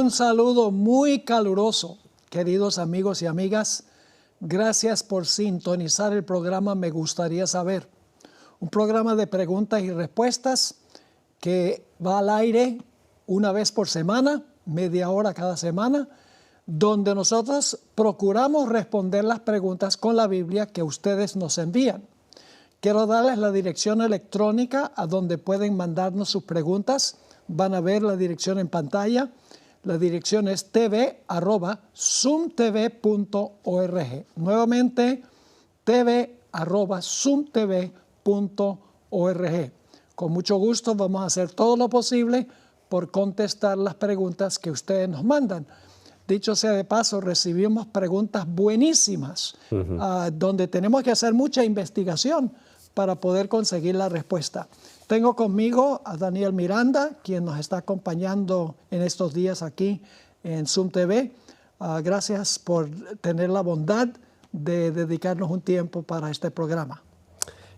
Un saludo muy caluroso, queridos amigos y amigas. Gracias por sintonizar el programa Me Gustaría Saber, un programa de preguntas y respuestas que va al aire una vez por semana, media hora cada semana, donde nosotros procuramos responder las preguntas con la Biblia que ustedes nos envían. Quiero darles la dirección electrónica a donde pueden mandarnos sus preguntas. Van a ver la dirección en pantalla. La dirección es tv@zoomtv.org. Nuevamente, tv@zoomtv.org. Con mucho gusto vamos a hacer todo lo posible por contestar las preguntas que ustedes nos mandan. Dicho sea de paso, recibimos preguntas buenísimas, donde tenemos que hacer mucha investigación para poder conseguir la respuesta. Tengo conmigo a Daniel Miranda, quien nos está acompañando en estos días aquí en Zoom TV. Gracias por tener la bondad de dedicarnos un tiempo para este programa.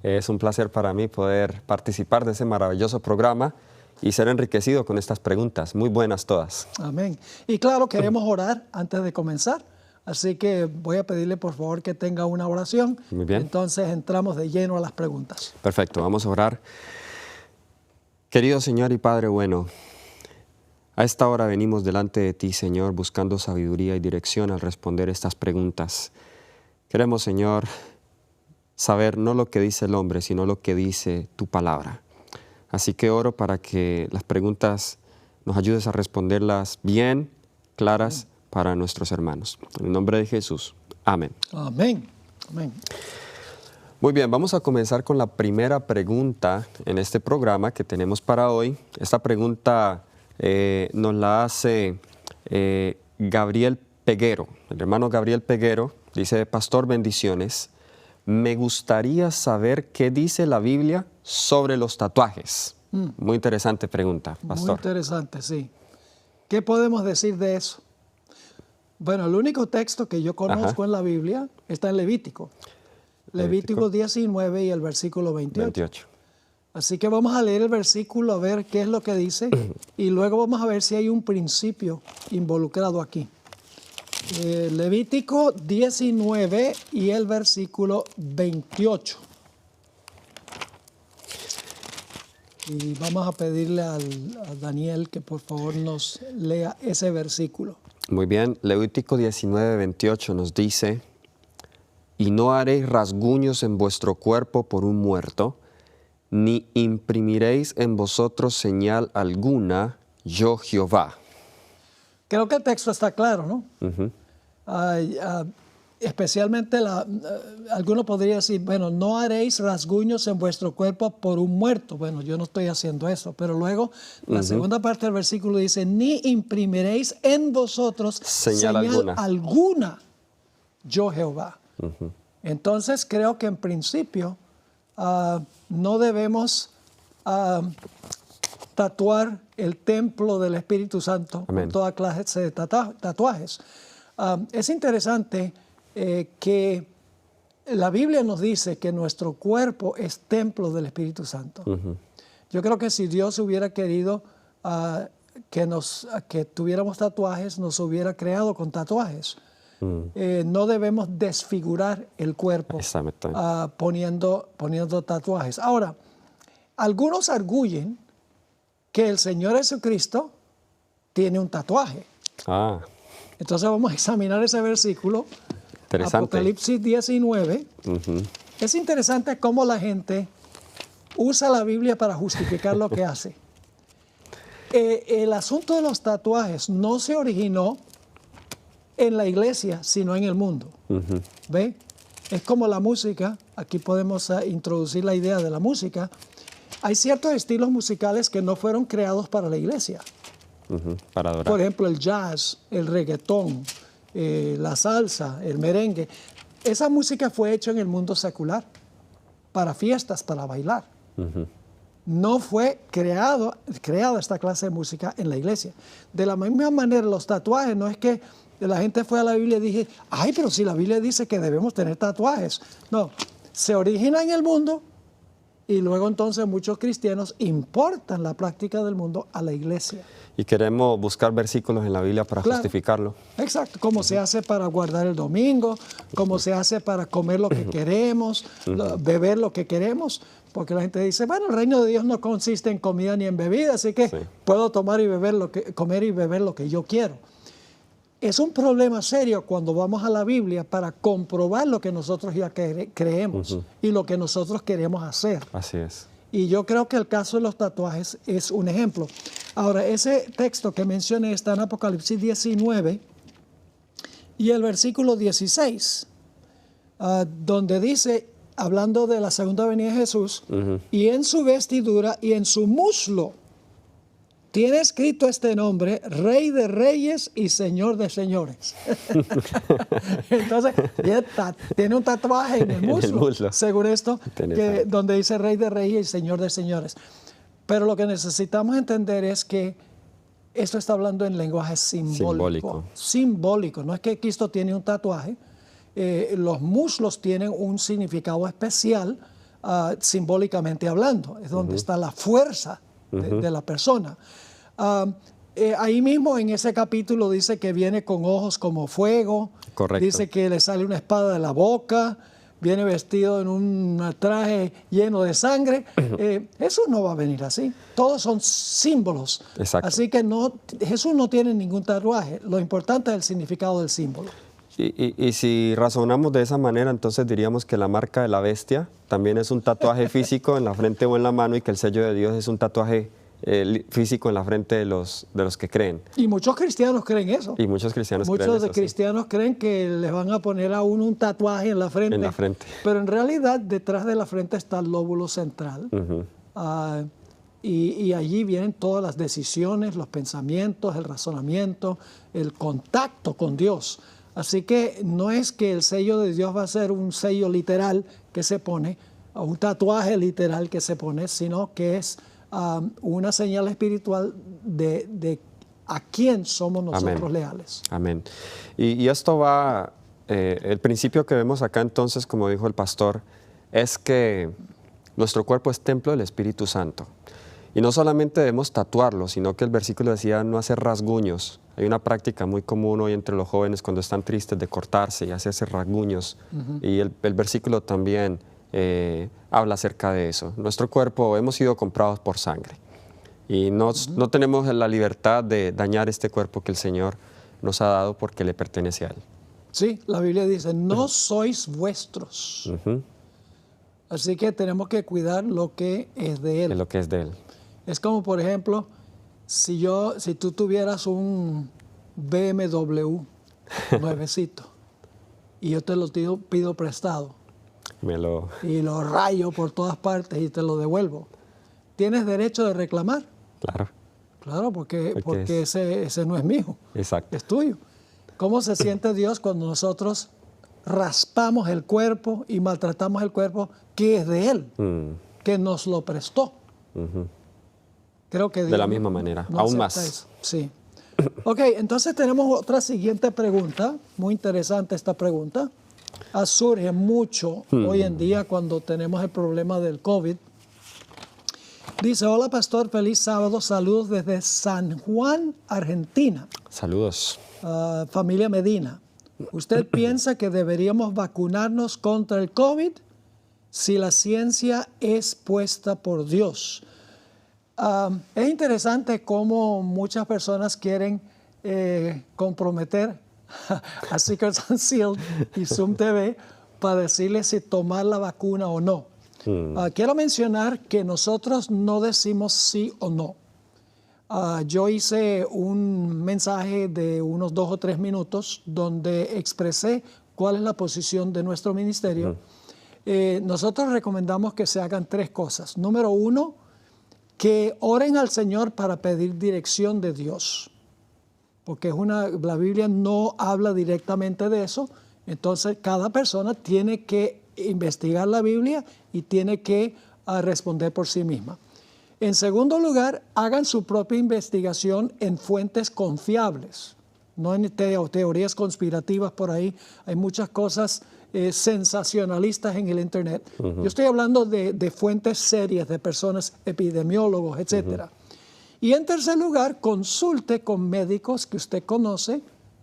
Es un placer para mí poder participar de ese maravilloso programa y ser enriquecido con estas preguntas, muy buenas todas. Amén. Y claro, queremos orar antes de comenzar, así que voy a pedirle por favor que tenga una oración. Muy bien. Entonces entramos de lleno a las preguntas. Perfecto, vamos a orar. Querido Señor y Padre bueno, a esta hora venimos delante de ti, Señor, buscando sabiduría y dirección al responder estas preguntas. Queremos, Señor, saber no lo que dice el hombre, sino lo que dice tu palabra. Así que oro para que las preguntas nos ayudes a responderlas bien, claras para nuestros hermanos. En el nombre de Jesús. Amén. Amén. Amén. Muy bien, vamos a comenzar con la primera pregunta en este programa que tenemos para hoy. Esta pregunta nos la hace Gabriel Peguero. El hermano Gabriel Peguero dice: Pastor, bendiciones. Me gustaría saber qué dice la Biblia sobre los tatuajes. Muy interesante pregunta, pastor. Muy interesante, sí. ¿Qué podemos decir de eso? Bueno, el único texto que yo conozco en la Biblia está en Levítico. Levítico 19 y el versículo 28. Así que vamos a leer el versículo a ver qué es lo que dice y luego vamos a ver si hay un principio involucrado aquí. Levítico 19 y el versículo 28. Y vamos a pedirle a Daniel que por favor nos lea ese versículo. Muy bien, Levítico 19, 28 nos dice: y no haréis rasguños en vuestro cuerpo por un muerto, ni imprimiréis en vosotros señal alguna, yo Jehová. Creo que el texto está claro, ¿no? Especialmente, alguno podría decir, bueno, no haréis rasguños en vuestro cuerpo por un muerto. Bueno, yo no estoy haciendo eso. Pero luego, la segunda parte del versículo dice, ni imprimiréis en vosotros señal alguna, yo Jehová. Entonces, creo que en principio no debemos tatuar el templo del Espíritu Santo con toda clase de tatuajes. Es interesante que la Biblia nos dice que nuestro cuerpo es templo del Espíritu Santo. Yo creo que si Dios hubiera querido que tuviéramos tatuajes, nos hubiera creado con tatuajes. No debemos desfigurar el cuerpo poniendo tatuajes. Ahora, algunos arguyen que el Señor Jesucristo tiene un tatuaje. Entonces vamos a examinar ese versículo, Apocalipsis 19. Es interesante cómo la gente usa la Biblia para justificar lo que hace. El asunto de los tatuajes no se originó en la iglesia, sino en el mundo. ¿Ve? Es como la música. Aquí podemos introducir la idea de la música. Hay ciertos estilos musicales que no fueron creados para la iglesia. Para adorar. Por ejemplo, el jazz, el reggaetón, la salsa, el merengue. Esa música fue hecha en el mundo secular, para fiestas, para bailar. No fue creada esta clase de música en la iglesia. De la misma manera, los tatuajes, no es que la gente fue a la Biblia y dije, ay, pero si la Biblia dice que debemos tener tatuajes. No, se origina en el mundo Y luego entonces muchos cristianos importan la práctica del mundo a la iglesia. Y queremos buscar versículos en la Biblia para justificarlo. Exacto, como se hace para guardar el domingo, como se hace para comer lo que queremos, beber lo que queremos, porque la gente dice, bueno, el reino de Dios no consiste en comida ni en bebida, así que puedo comer y beber lo que yo quiero. Es un problema serio cuando vamos a la Biblia para comprobar lo que nosotros ya creemos y lo que nosotros queremos hacer. Así es. Y yo creo que el caso de los tatuajes es un ejemplo. Ahora, ese texto que mencioné está en Apocalipsis 19 y el versículo 16, donde dice, hablando de la segunda venida de Jesús, y en su vestidura y en su muslo tiene escrito este nombre, Rey de Reyes y Señor de Señores. Entonces, tiene un tatuaje en el muslo. Según esto, donde dice Rey de Reyes y Señor de Señores. Pero lo que necesitamos entender es que esto está hablando en lenguaje simbólico. Simbólico. No es que Cristo tiene un tatuaje. Los muslos tienen un significado especial, simbólicamente hablando. Es donde está la fuerza de la persona. Ahí mismo en ese capítulo dice que viene con ojos como fuego. Correcto. Dice que le sale una espada de la boca, viene vestido en un traje lleno de sangre. Jesús no va a venir así. Todos son símbolos. Exacto. Así que Jesús no tiene ningún tatuaje. Lo importante es el significado del símbolo. Y si razonamos de esa manera, entonces diríamos que la marca de la bestia también es un tatuaje físico en la frente o en la mano, y que el sello de Dios es un tatuaje físico en la frente de los que creen. Y muchos cristianos creen eso. Y muchos cristianos creen que les van a poner a uno un tatuaje en la frente. En la frente. Pero en realidad detrás de la frente está el lóbulo central. Y allí vienen todas las decisiones, los pensamientos, el razonamiento, el contacto con Dios. Así que no es que el sello de Dios va a ser un sello literal que se pone, o un tatuaje literal que se pone, sino que es una señal espiritual de a quién somos nosotros leales. Amén. Y esto va, el principio que vemos acá entonces, como dijo el pastor, es que nuestro cuerpo es templo del Espíritu Santo. Y no solamente debemos tatuarlo, sino que el versículo decía no hacer rasguños. Hay una práctica muy común hoy entre los jóvenes cuando están tristes de cortarse y hacerse rasguños. Y el versículo también habla acerca de eso. Nuestro cuerpo hemos sido comprados por sangre y no tenemos la libertad de dañar este cuerpo que el Señor nos ha dado porque le pertenece a Él. Sí, la Biblia dice, no sois vuestros. Así que tenemos que cuidar lo que es de Él. De lo que es de Él. Es como, por ejemplo, si tú tuvieras un BMW nuevecito y yo te lo pido prestado y lo rayo por todas partes y te lo devuelvo, ¿tienes derecho de reclamar? Claro. Claro, porque ese no es mío. Exacto. Es tuyo. ¿Cómo se siente Dios cuando nosotros raspamos el cuerpo y maltratamos el cuerpo que es de Él, que nos lo prestó? Creo que Dios de la misma manera, no aún más. Eso. Sí. Ok, entonces tenemos otra siguiente pregunta, muy interesante esta pregunta. Surge mucho hoy en día cuando tenemos el problema del COVID. Dice, hola pastor, feliz sábado, saludos desde San Juan, Argentina. Saludos. Familia Medina. ¿Usted piensa que deberíamos vacunarnos contra el COVID si la ciencia es puesta por Dios? Es interesante cómo muchas personas quieren comprometer a Secrets Unsealed y Zoom TV para decirles si tomar la vacuna o no. Quiero mencionar que nosotros no decimos sí o no. Yo hice un mensaje de unos 2 o 3 minutos donde expresé cuál es la posición de nuestro ministerio. Nosotros recomendamos que se hagan 3 cosas. Número 1, que oren al Señor para pedir dirección de Dios, porque la Biblia no habla directamente de eso. Entonces cada persona tiene que investigar la Biblia y tiene que responder por sí misma. En segundo lugar, hagan su propia investigación en fuentes confiables. no hay teorías conspirativas por ahí, hay muchas cosas sensacionalistas en el Internet. Yo estoy hablando de fuentes serias, de personas, epidemiólogos, etc. Y en tercer lugar, consulte con médicos que usted conoce,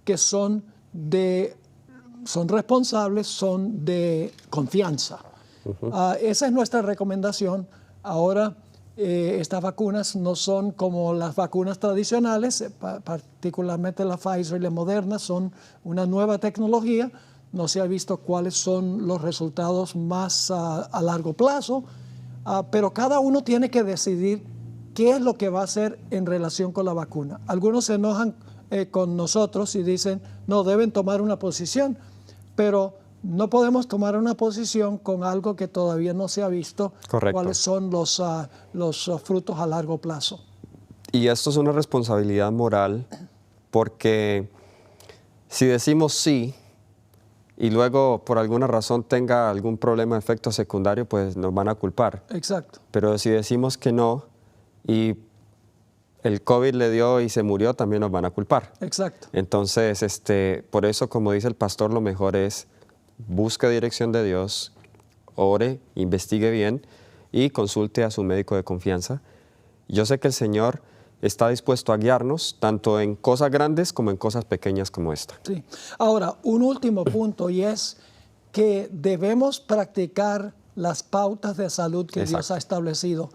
que son responsables, son de confianza. Esa es nuestra recomendación. Ahora, estas vacunas no son como las vacunas tradicionales, particularmente la Pfizer y la Moderna, son una nueva tecnología. No se ha visto cuáles son los resultados más a largo plazo, pero cada uno tiene que decidir qué es lo que va a hacer en relación con la vacuna. Algunos se enojan con nosotros y dicen, no, deben tomar una posición, pero no podemos tomar una posición con algo que todavía no se ha visto. Correcto. Cuáles son los frutos a largo plazo. Y esto es una responsabilidad moral, porque si decimos sí y luego por alguna razón tenga algún problema de efecto secundario, pues nos van a culpar. Exacto. Pero si decimos que no y el COVID le dio y se murió, también nos van a culpar. Exacto. Entonces, por eso, como dice el pastor, lo mejor es busque dirección de Dios, ore, investigue bien y consulte a su médico de confianza. Yo sé que el Señor está dispuesto a guiarnos tanto en cosas grandes como en cosas pequeñas como esta. Sí. Ahora, un último punto, y es que debemos practicar las pautas de salud que Dios ha establecido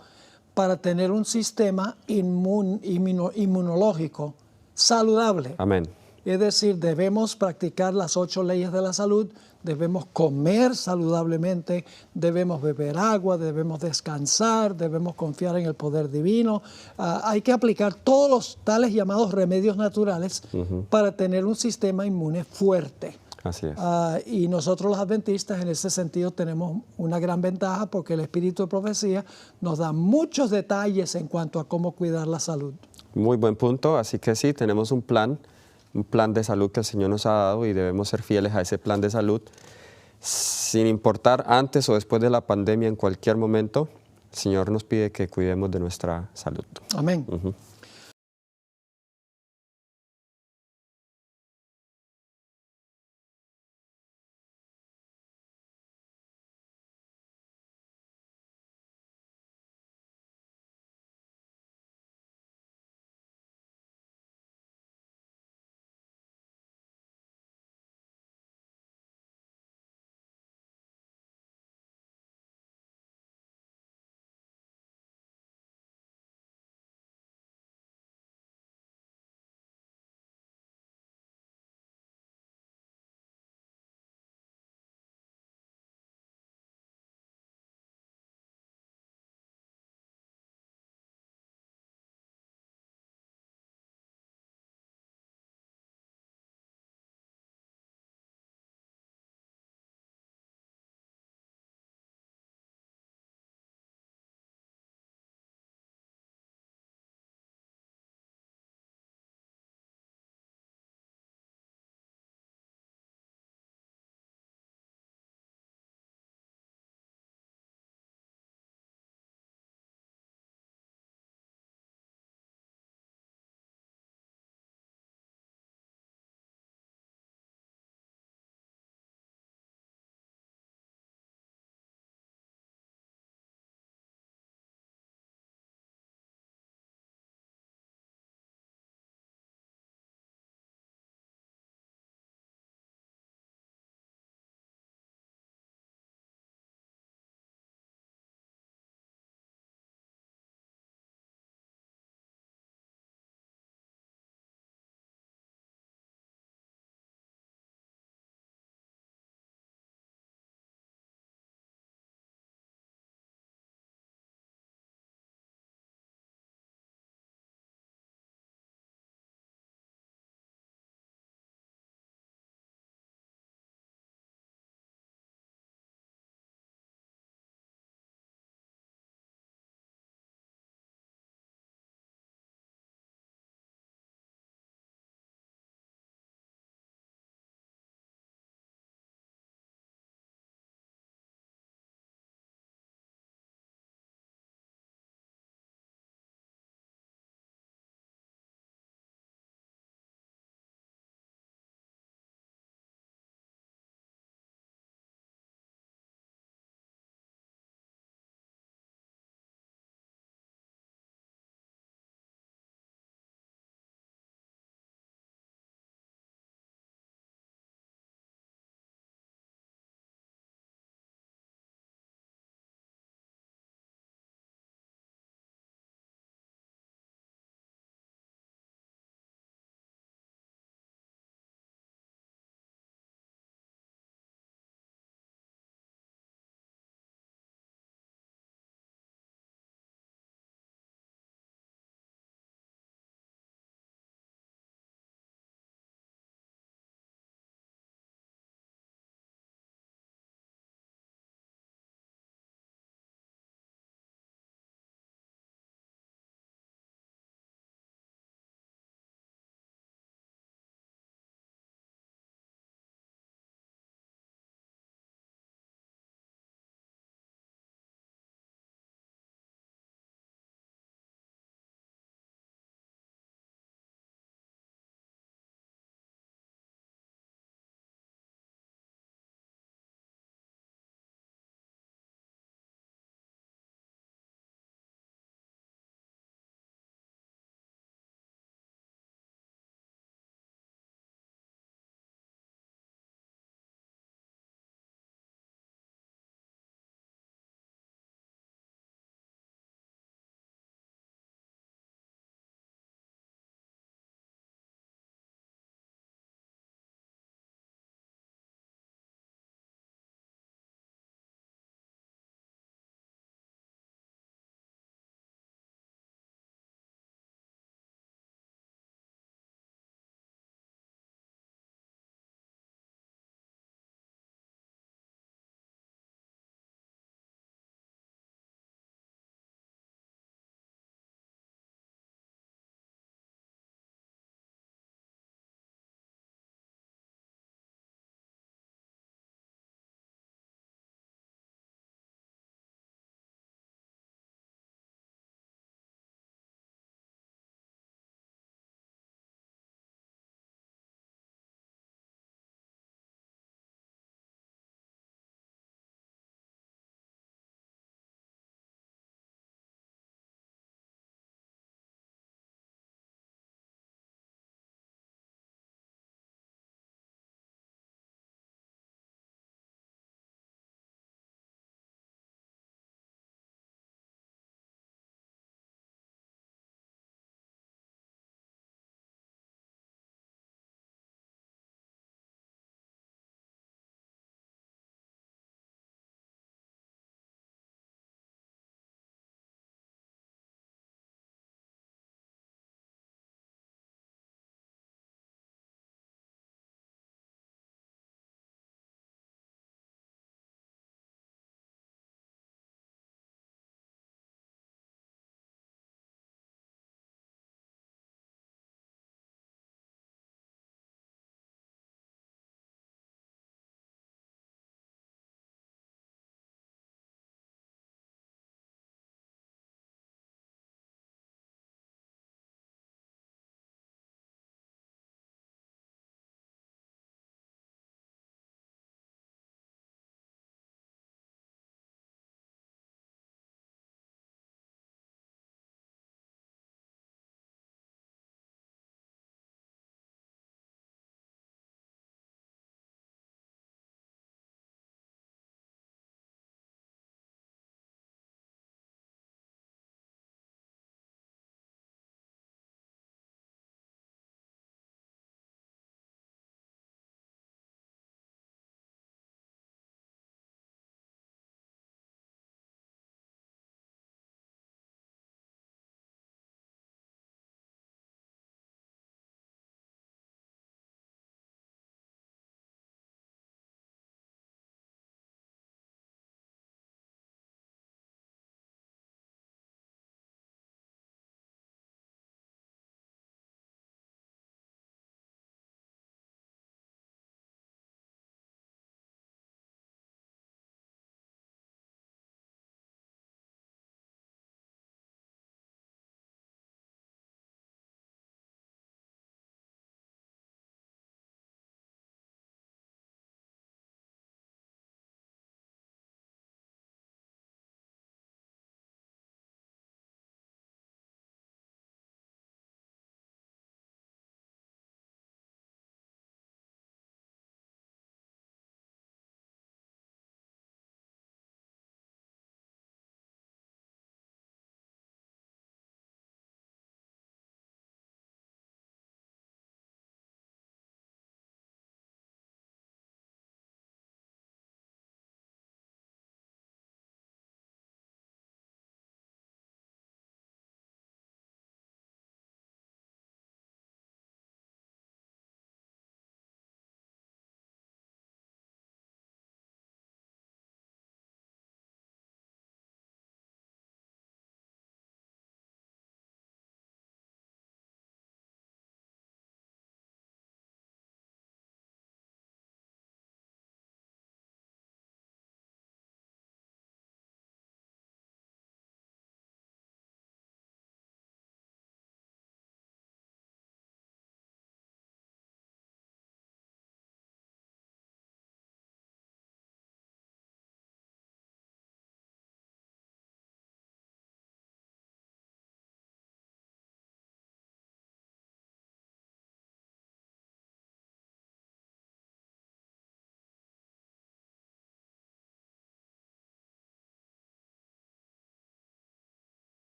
para tener un sistema inmunológico saludable. Amén. Es decir, debemos practicar las 8 leyes de la salud, debemos comer saludablemente, debemos beber agua, debemos descansar, debemos confiar en el poder divino. Hay que aplicar todos los tales llamados remedios naturales para tener un sistema inmune fuerte. Así es. Y nosotros los adventistas en ese sentido tenemos una gran ventaja porque el Espíritu de Profecía nos da muchos detalles en cuanto a cómo cuidar la salud. Muy buen punto, así que sí, tenemos un plan de salud que el Señor nos ha dado y debemos ser fieles a ese plan de salud. Sin importar antes o después de la pandemia, en cualquier momento, el Señor nos pide que cuidemos de nuestra salud. Amén.